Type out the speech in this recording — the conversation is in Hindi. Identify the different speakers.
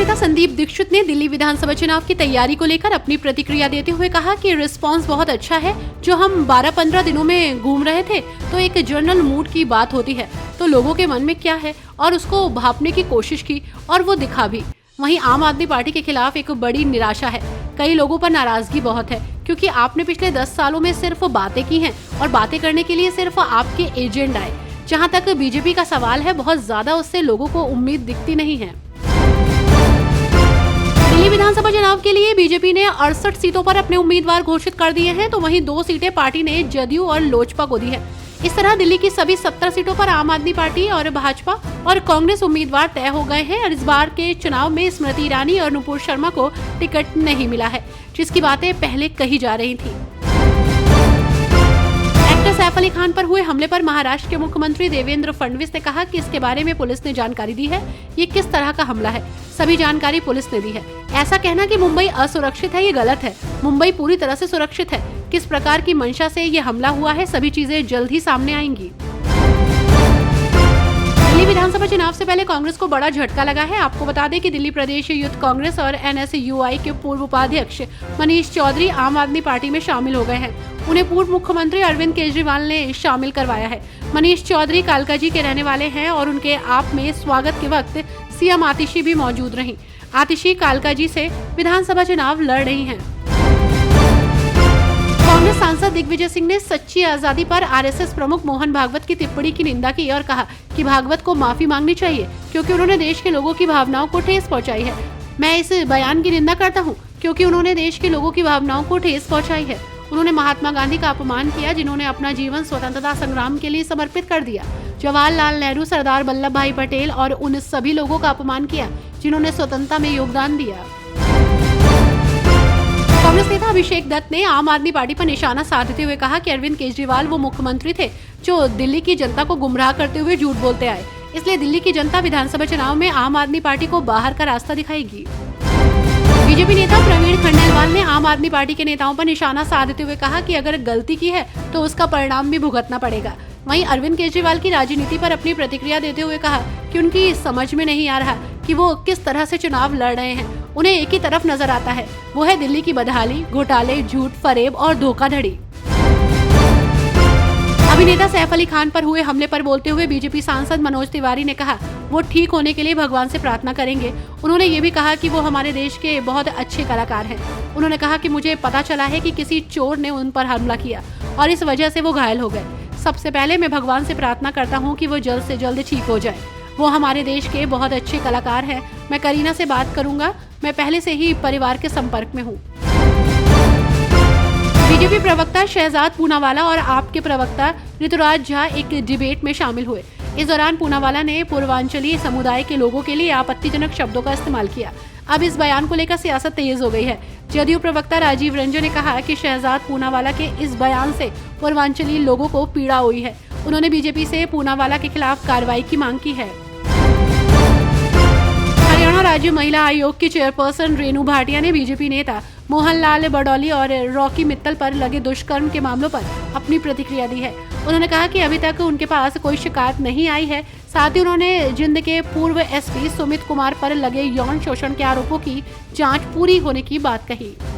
Speaker 1: नेता संदीप दीक्षित ने दिल्ली विधानसभा चुनाव की तैयारी को लेकर अपनी प्रतिक्रिया देते हुए कहा कि रिस्पांस बहुत अच्छा है। जो हम 12-15 दिनों में घूम रहे थे तो एक जनरल मूड की बात होती है, तो लोगों के मन में क्या है और उसको भांपने की कोशिश की और वो दिखा भी। वहीं आम आदमी पार्टी के खिलाफ एक बड़ी निराशा है। कई लोगों पर नाराजगी बहुत है क्योंकि आपने पिछले 10 सालों में सिर्फ बातें की हैं और बातें करने के लिए सिर्फ आपके एजेंट आए। जहां तक बीजेपी का सवाल है, बहुत ज्यादा उससे लोगों को उम्मीद दिखती नहीं है। दिल्ली विधानसभा चुनाव के लिए बीजेपी ने 68 सीटों पर अपने उम्मीदवार घोषित कर दिए हैं, तो वहीं 2 सीटें पार्टी ने जदयू और लोजपा को दी है। इस तरह दिल्ली की सभी 70 सीटों पर आम आदमी पार्टी और भाजपा और कांग्रेस उम्मीदवार तय हो गए हैं और इस बार के चुनाव में स्मृति ईरानी और नुपुर शर्मा को टिकट नहीं मिला है, जिसकी बातें पहले कही जा रही थी। एक्टर सैफ अली खान पर हुए हमले पर महाराष्ट्र के मुख्यमंत्री देवेंद्र फडणवीस ने कहा कि इसके बारे में पुलिस ने जानकारी दी है। ये किस तरह का हमला है, सभी जानकारी पुलिस ने दी है। ऐसा कहना कि मुंबई असुरक्षित है, ये गलत है। मुंबई पूरी तरह से सुरक्षित है। किस प्रकार की मंशा से ये हमला हुआ है, सभी चीजें जल्द ही सामने आएंगी। दिल्ली विधानसभा चुनाव से पहले कांग्रेस को बड़ा झटका लगा है। आपको बता दें कि दिल्ली प्रदेश यूथ कांग्रेस और NSUI के पूर्व उपाध्यक्ष मनीष चौधरी आम आदमी पार्टी में शामिल हो गए हैं। उन्हें पूर्व मुख्यमंत्री अरविंद केजरीवाल ने शामिल करवाया है। मनीष चौधरी कालकाजी के रहने वाले हैं और उनके आप में स्वागत के वक्त सीएम आतिशी भी मौजूद रहीं। आतिशी कालकाजी से विधानसभा चुनाव लड़ रही हैं। कांग्रेस सांसद दिग्विजय सिंह ने सच्ची आजादी पर RSS प्रमुख मोहन भागवत की टिप्पणी की निंदा की और कहा कि भागवत को माफी मांगनी चाहिए क्योंकि उन्होंने देश के लोगों की भावनाओं को ठेस पहुंचाई है। मैं इस बयान की निंदा करता हूं क्योंकि उन्होंने देश के लोगों की भावनाओं को ठेस पहुंचाई है। उन्होंने महात्मा गांधी का अपमान किया, जिन्होंने अपना जीवन स्वतंत्रता संग्राम के लिए समर्पित कर दिया। जवाहरलाल नेहरू, सरदार वल्लभ भाई पटेल और उन सभी लोगों का अपमान किया जिन्होंने स्वतंत्रता में योगदान दिया। कांग्रेस नेता अभिषेक दत्त ने आम आदमी पार्टी पर निशाना साधते हुए कहा कि अरविंद केजरीवाल वो मुख्यमंत्री थे जो दिल्ली की जनता को गुमराह करते हुए झूठ बोलते आए, इसलिए दिल्ली की जनता विधानसभा चुनाव में आम आदमी पार्टी को बाहर का रास्ता दिखाएगी। बीजेपी नेता प्रवीण खंडेलवाल ने आम आदमी पार्टी के नेताओं पर निशाना साधते हुए कहा कि अगर गलती की है तो उसका परिणाम भी भुगतना पड़ेगा। वहीं अरविंद केजरीवाल की राजनीति पर अपनी प्रतिक्रिया देते हुए कहा कि उनकी समझ में नहीं आ रहा कि वो किस तरह से चुनाव लड़ रहे हैं। उन्हें एक ही तरफ नजर आता है, वो है दिल्ली की बदहाली, घोटाले, झूठ, फरेब और धोखाधड़ी। अभिनेता सैफ अली खान पर हुए हमले पर बोलते हुए बीजेपी सांसद मनोज तिवारी ने कहा वो ठीक होने के लिए भगवान से प्रार्थना करेंगे। उन्होंने ये भी कहा कि वो हमारे देश के बहुत अच्छे कलाकार हैं। उन्होंने कहा कि मुझे पता चला है कि किसी चोर ने उन पर हमला किया और इस वजह से वो घायल हो गए। सबसे पहले मैं भगवान से प्रार्थना करता हूँ कि वो जल्द से जल्द ठीक हो जाए। वो हमारे देश के बहुत अच्छे कलाकार हैं। मैं करीना से बात करूंगा, मैं पहले से ही परिवार के संपर्क में हूँ। बीजेपी प्रवक्ता शहजाद पूनावाला और आप के प्रवक्ता ऋतुराज झा एक डिबेट में शामिल हुए। इस दौरान पूनावाला ने पूर्वांचलीय समुदाय के लोगों के लिए आपत्तिजनक शब्दों का इस्तेमाल किया। अब इस बयान को लेकर सियासत तेज हो गई है। जदयू प्रवक्ता राजीव रंजन ने कहा कि शहजाद पूनावाला के इस बयान से पूर्वांचलीय लोगों को पीड़ा हुई है। उन्होंने बीजेपी से पूनावाला के खिलाफ कार्रवाई की मांग की है। हरियाणा राज्य महिला आयोग की चेयरपर्सन रेणु भाटिया ने बीजेपी नेता मोहनलाल बडौली और रॉकी मित्तल पर लगे दुष्कर्म के मामलों पर अपनी प्रतिक्रिया दी है। उन्होंने कहा कि अभी तक उनके पास कोई शिकायत नहीं आई है। साथ ही उन्होंने जिंद के पूर्व SP सुमित कुमार पर लगे यौन शोषण के आरोपों की जांच पूरी होने की बात कही।